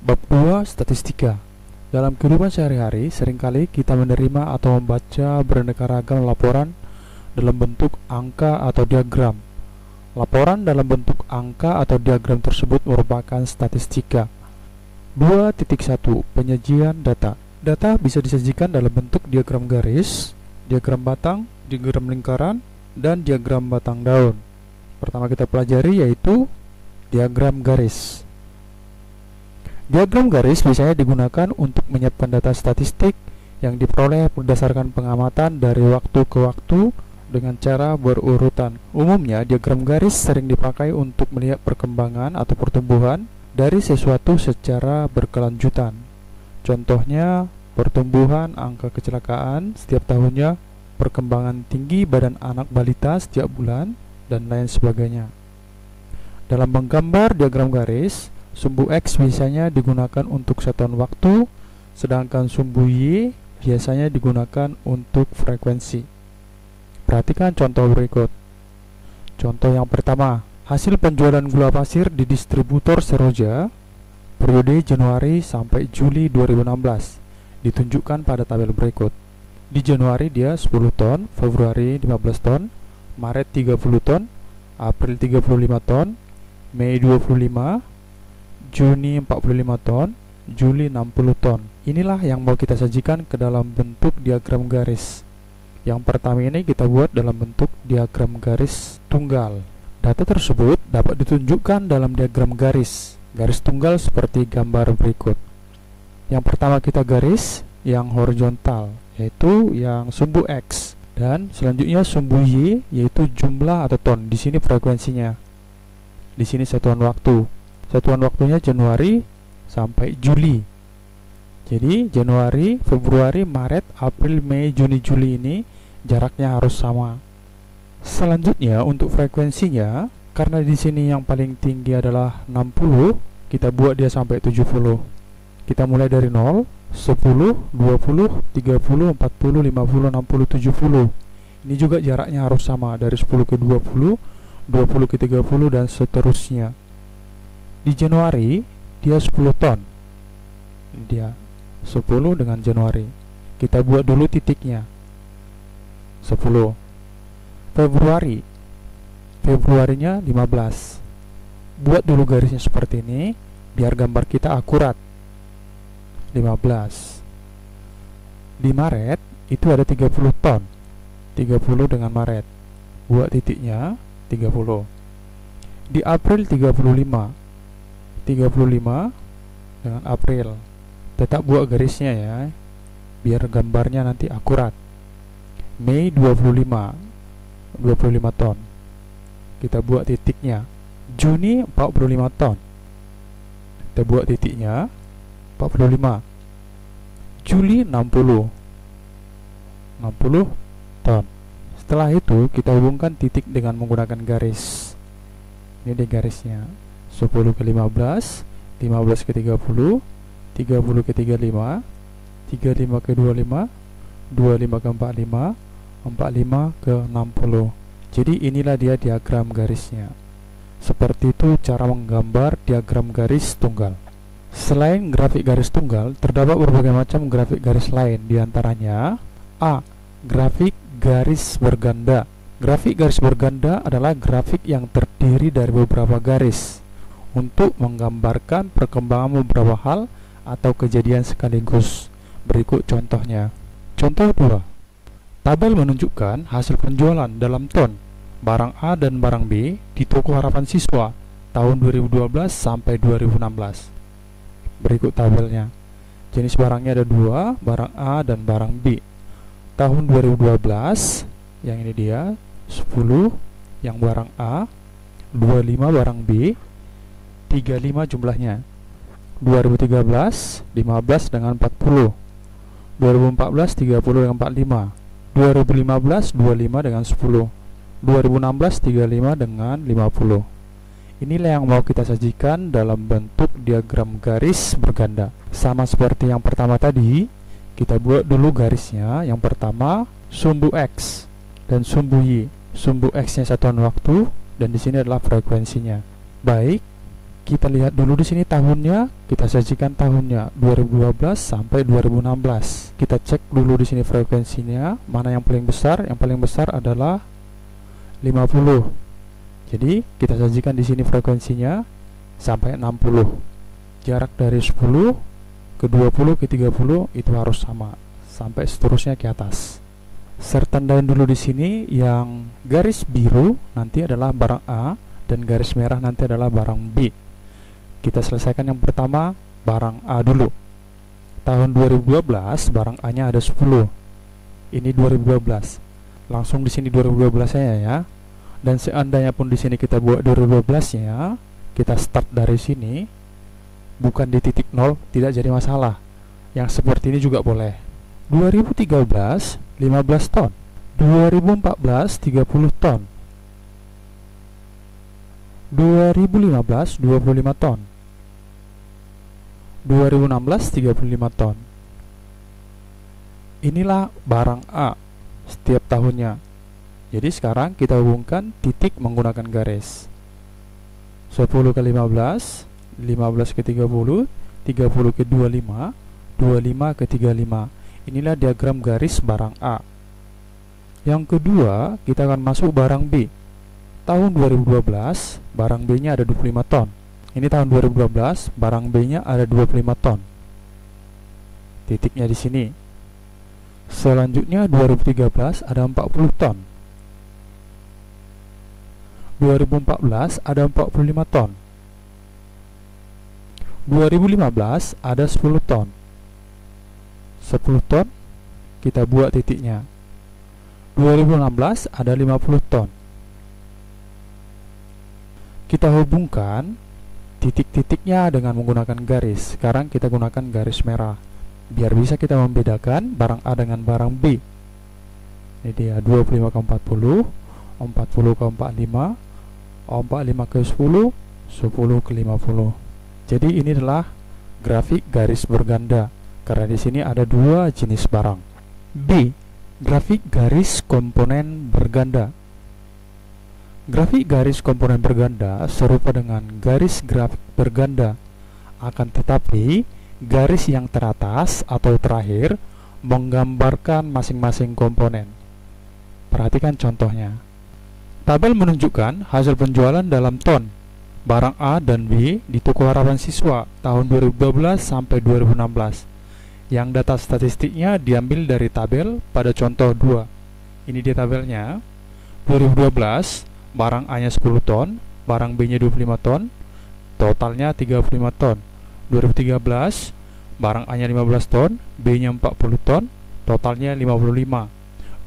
Bab 2 Statistika. Dalam kehidupan sehari-hari, seringkali kita menerima atau membaca beraneka ragam laporan dalam bentuk angka atau diagram. Laporan dalam bentuk angka atau diagram tersebut merupakan statistika. 2.1 Penyajian data. Data bisa disajikan dalam bentuk diagram garis, diagram batang, diagram lingkaran, dan diagram batang daun. Pertama kita pelajari yaitu diagram garis. Diagram garis biasanya digunakan untuk menyiapkan data statistik yang diperoleh berdasarkan pengamatan dari waktu ke waktu dengan cara berurutan. Umumnya, diagram garis sering dipakai untuk melihat perkembangan atau pertumbuhan dari sesuatu secara berkelanjutan. Contohnya, pertumbuhan angka kecelakaan setiap tahunnya, perkembangan tinggi badan anak balita setiap bulan, dan lain sebagainya. Dalam menggambar diagram garis, sumbu X biasanya digunakan untuk satuan waktu, sedangkan sumbu Y biasanya digunakan untuk frekuensi. Perhatikan contoh berikut. Contoh yang pertama, hasil penjualan gula pasir di distributor Seroja periode Januari sampai Juli 2016 ditunjukkan pada tabel berikut. Di Januari dia 10 ton, Februari 15 ton, Maret 30 ton, April 35 ton, Mei 25, Juni 45 ton, Juli 60 ton. Inilah yang mau kita sajikan ke dalam bentuk diagram garis. Yang pertama ini kita buat dalam bentuk diagram garis tunggal. Data tersebut dapat ditunjukkan dalam diagram garis tunggal seperti gambar berikut. Yang pertama kita garis yang horizontal, yaitu yang sumbu X, dan selanjutnya sumbu Y, yaitu jumlah atau ton. Di sini frekuensinya. Di sini satuan waktu. Satuan waktunya Januari sampai Juli. Jadi Januari, Februari, Maret, April, Mei, Juni, Juli ini jaraknya harus sama. Selanjutnya untuk frekuensinya, karena di sini yang paling tinggi adalah 60, kita buat dia sampai 70. Kita mulai dari 0, 10, 20, 30, 40, 50, 60, 70. Ini juga jaraknya harus sama dari 10 ke 20, 20 ke 30 dan seterusnya. Di Januari dia 10 ton. Dia 10 dengan Januari. Kita buat dulu titiknya. 10. Februari. Februarinya 15. Buat dulu garisnya seperti ini biar gambar kita akurat. 15. Di Maret itu ada 30 ton. 30 dengan Maret. Buat titiknya 30. Di April 35. 35 dengan April. Tetap buat garisnya ya, biar gambarnya nanti akurat. Mei 25 ton. Kita buat titiknya. Juni 45 ton. Kita buat titiknya 45. Juli 60 ton. Setelah itu kita hubungkan titik dengan menggunakan garis. Ini di garisnya. 10 ke 15, 15 ke 30, 30 ke 35, 35 ke 25, 25 ke 45, 45 ke 60. Jadi inilah dia diagram garisnya. Seperti itu cara menggambar diagram garis tunggal. Selain grafik garis tunggal, terdapat berbagai macam grafik garis lain. Di antaranya A. Grafik garis berganda. Grafik garis berganda adalah grafik yang terdiri dari beberapa garis untuk menggambarkan perkembangan beberapa hal atau kejadian sekaligus. Berikut contohnya. Contoh 2. Tabel menunjukkan hasil penjualan dalam ton barang A dan barang B di Toko Harapan Siswa tahun 2012 sampai 2016. Berikut tabelnya. Jenis barangnya ada 2, barang A dan barang B. Tahun 2012, yang ini dia 10 yang barang A, 25 barang B, 35 jumlahnya. 2013 15 dengan 40. 2014 30 dengan 45. 2015 25 dengan 10. 2016 35 dengan 50. Inilah yang mau kita sajikan dalam bentuk diagram garis berganda. Sama seperti yang pertama tadi, kita buat dulu garisnya. Yang pertama sumbu X dan sumbu Y. Sumbu X-nya satuan waktu dan di sini adalah frekuensinya. Baik, Kita lihat dulu di sini tahunnya, kita sajikan tahunnya 2012 sampai 2016. Kita cek dulu di sini frekuensinya, mana yang paling besar? Yang paling besar adalah 50. Jadi kita sajikan di sini frekuensinya sampai 60. Jarak dari 10 ke 20 ke 30 itu harus sama sampai seterusnya ke atas. Sertandain dulu di sini yang garis biru nanti adalah barang A dan garis merah nanti adalah barang B. Kita selesaikan yang pertama, barang A dulu. Tahun 2012 barang A-nya ada 10. Ini 2012. Langsung di sini 2012-nya ya. Dan seandainya pun di sini kita buat 2012-nya, kita start dari sini, bukan di titik 0, tidak jadi masalah. Yang seperti ini juga boleh. 2013 15 ton. 2014 30 ton. 2015 25 ton. 2016 35 ton. Inilah barang A setiap tahunnya. Jadi sekarang kita hubungkan titik menggunakan garis. 10 ke 15, 15 ke 30, 30 ke 25, 25 ke 35. Inilah diagram garis barang A. Yang kedua, kita akan masuk barang B. Tahun 2012, barang B-nya ada 25 ton. Ini tahun 2012, barang B-nya ada 25 ton. Titiknya di sini. Selanjutnya 2013 ada 40 ton. 2014 ada 45 ton. 2015 ada 10 ton. 10 ton kita buat titiknya. 2016 ada 50 ton. Kita hubungkan titik-titiknya dengan menggunakan garis. Sekarang kita gunakan garis merah biar bisa kita membedakan barang A dengan barang B. Ini dia 25 ke 40, 40 ke 45, 45 ke 10, 10 ke 50. Jadi ini adalah grafik garis berganda karena di sini ada dua jenis barang. B. Grafik garis komponen berganda. Grafik garis komponen berganda serupa dengan garis grafik berganda, akan tetapi garis yang teratas atau terakhir menggambarkan masing-masing komponen. Perhatikan contohnya. Tabel menunjukkan hasil penjualan dalam ton barang A dan B di Toko Harapan Siswa tahun 2012 sampai 2016. Yang data statistiknya diambil dari tabel pada contoh 2. Ini dia tabelnya. 2012 barang A-nya 10 ton, barang B-nya 25 ton, totalnya 35 ton. 2013 barang A-nya 15 ton, B-nya 40 ton, totalnya 55.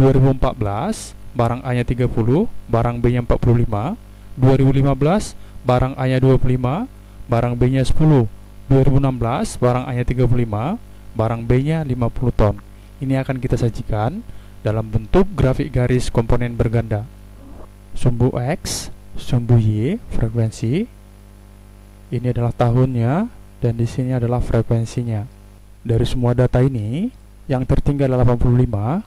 2014 barang A-nya 30, barang B-nya 45. 2015 barang A-nya 25, barang B-nya 10. 2016 barang A-nya 35, barang B-nya 50 ton. Ini akan kita sajikan dalam bentuk grafik garis komponen berganda. Sumbu X, sumbu Y, frekuensi. Ini adalah tahunnya dan di sini adalah frekuensinya. Dari semua data ini yang tertinggal adalah 85.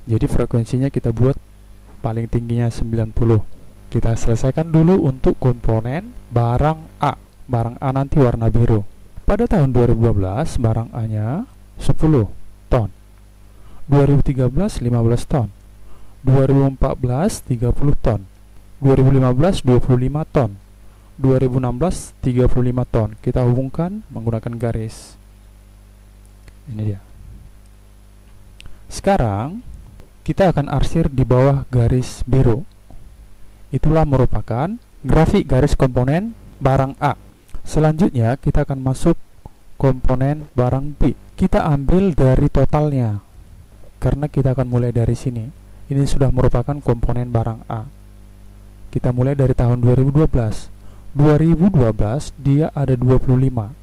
Jadi frekuensinya kita buat paling tingginya 90. Kita selesaikan dulu untuk komponen barang A. Barang A nanti warna biru. Pada tahun 2012 barang A-nya 10 ton. 2013 15 ton. 2014 30 ton. 2015 25 ton. 2016 35 ton. Kita hubungkan menggunakan garis. Ini dia. Sekarang kita akan arsir di bawah garis biru. Itulah merupakan grafik garis komponen barang A. Selanjutnya kita akan masuk komponen barang B. Kita ambil dari totalnya karena kita akan mulai dari sini. Ini sudah merupakan komponen barang A. Kita mulai dari tahun 2012. 2012 dia ada 25.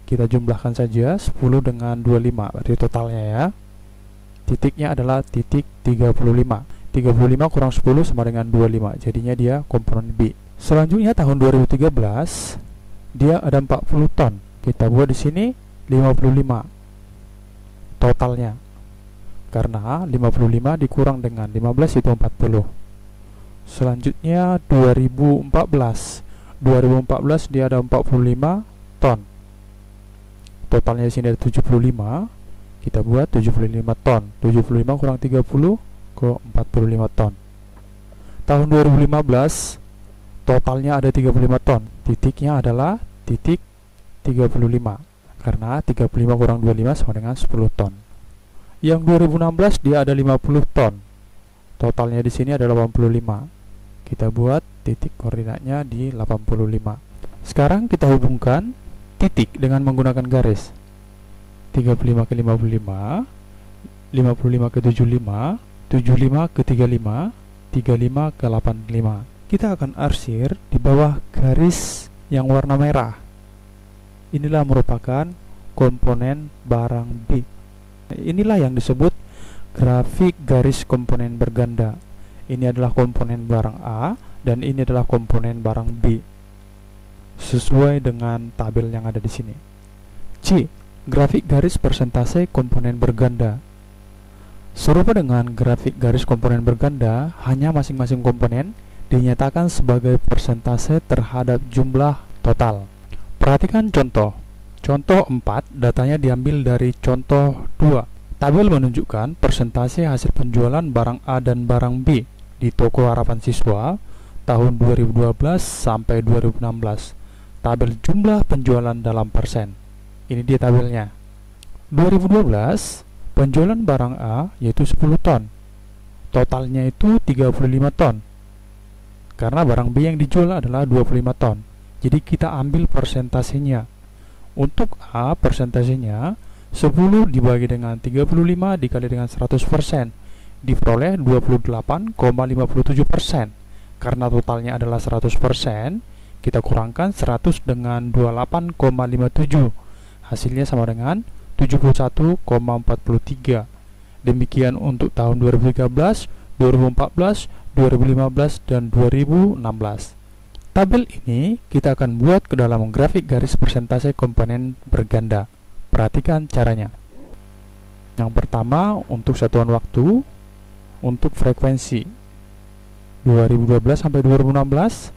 Kita jumlahkan saja 10 dengan 25 berarti totalnya ya. Titiknya adalah titik 35. 35 kurang 10 sama dengan 25. Jadinya dia komponen B. Selanjutnya tahun 2013 dia ada 40 ton. Kita buat di sini 55 totalnya. Karena 55 dikurang dengan 15 itu 40. Selanjutnya 2014. 2014 dia ada 45 ton. Totalnya di sini ada 75. Kita buat 75 ton. 75 kurang 30 ke 45 ton. Tahun 2015 totalnya ada 35 ton. Titiknya adalah titik 35 karena 35 kurang 25 sama dengan 10 ton. Yang 2016 dia ada 50 ton. Totalnya di sini ada 85. Kita buat titik koordinatnya di 85. Sekarang kita hubungkan titik dengan menggunakan garis. 35 ke 55, 55 ke 75, 75 ke 35, 35 ke 85. Kita akan arsir di bawah garis yang warna merah. Inilah merupakan komponen barang B. Inilah yang disebut grafik garis komponen berganda. Ini adalah komponen barang A dan ini adalah komponen barang B, sesuai dengan tabel yang ada di sini. C. Grafik garis persentase komponen berganda. Serupa dengan grafik garis komponen berganda, hanya masing-masing komponen dinyatakan sebagai persentase terhadap jumlah total. Perhatikan contoh. Contoh 4, datanya diambil dari contoh 2. Tabel menunjukkan persentase hasil penjualan barang A dan barang B di Toko Harapan Siswa tahun 2012 sampai 2016. Tabel jumlah penjualan dalam persen. Ini dia tabelnya. 2012 penjualan barang A yaitu 10 ton. Totalnya itu 35 ton. Karena barang B yang dijual adalah 25 ton. Jadi kita ambil persentasenya. Untuk A persentasenya 10 dibagi dengan 35 dikali dengan 100%, diperoleh 28,57%. Karena totalnya adalah 100%, kita kurangkan 100 dengan 28,57. Hasilnya sama dengan 71,43. Demikian untuk tahun 2013, 2014, 2015, dan 2016. Tabel ini kita akan buat ke dalam grafik garis persentase komponen berganda. Perhatikan caranya. Yang pertama untuk satuan waktu, untuk frekuensi 2012 sampai 2016.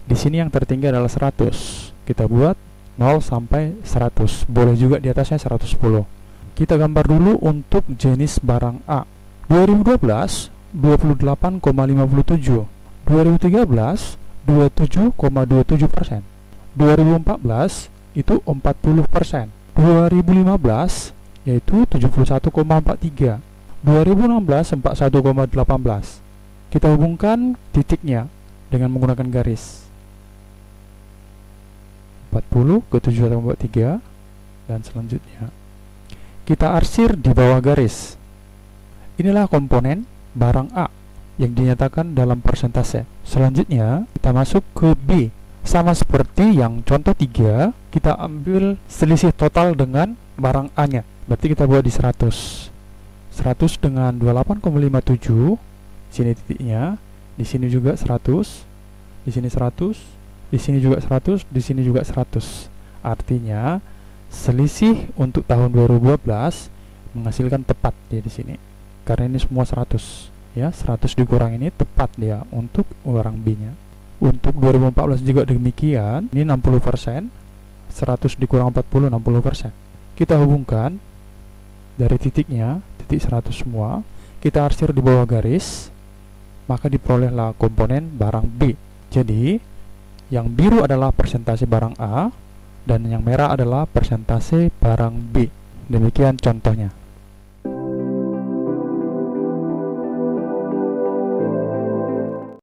Di sini yang tertinggi adalah 100. Kita buat 0 sampai 100. Boleh juga di atasnya 110. Kita gambar dulu untuk jenis barang A. 2012 28,57. 2013 27,27%. 2014 itu 40%. 2015 yaitu 71,43. 2016 41,18. Kita hubungkan titiknya dengan menggunakan garis. 40 ke 71,43 dan selanjutnya kita arsir di bawah garis. Inilah komponen barang A yang dinyatakan dalam persentase. Selanjutnya kita masuk ke B. Sama seperti yang contoh 3, kita ambil selisih total dengan barang A nya. Berarti kita buat di 100. 100 dengan 28,57. Sini titiknya, di sini juga 100, di sini 100, di sini juga 100, di sini juga 100. Artinya selisih untuk tahun 2012 menghasilkan tepat dia di sini. Karena ini semua 100, ya, 100 dikurang ini tepat dia untuk barang B-nya. Untuk 2014 juga demikian, ini 60%, 100 dikurang 40, 60%. Kita hubungkan dari titiknya, titik 100 semua, kita arsir di bawah garis, maka diperolehlah komponen barang B. Jadi, yang biru adalah persentase barang A, dan yang merah adalah persentase barang B. Demikian contohnya.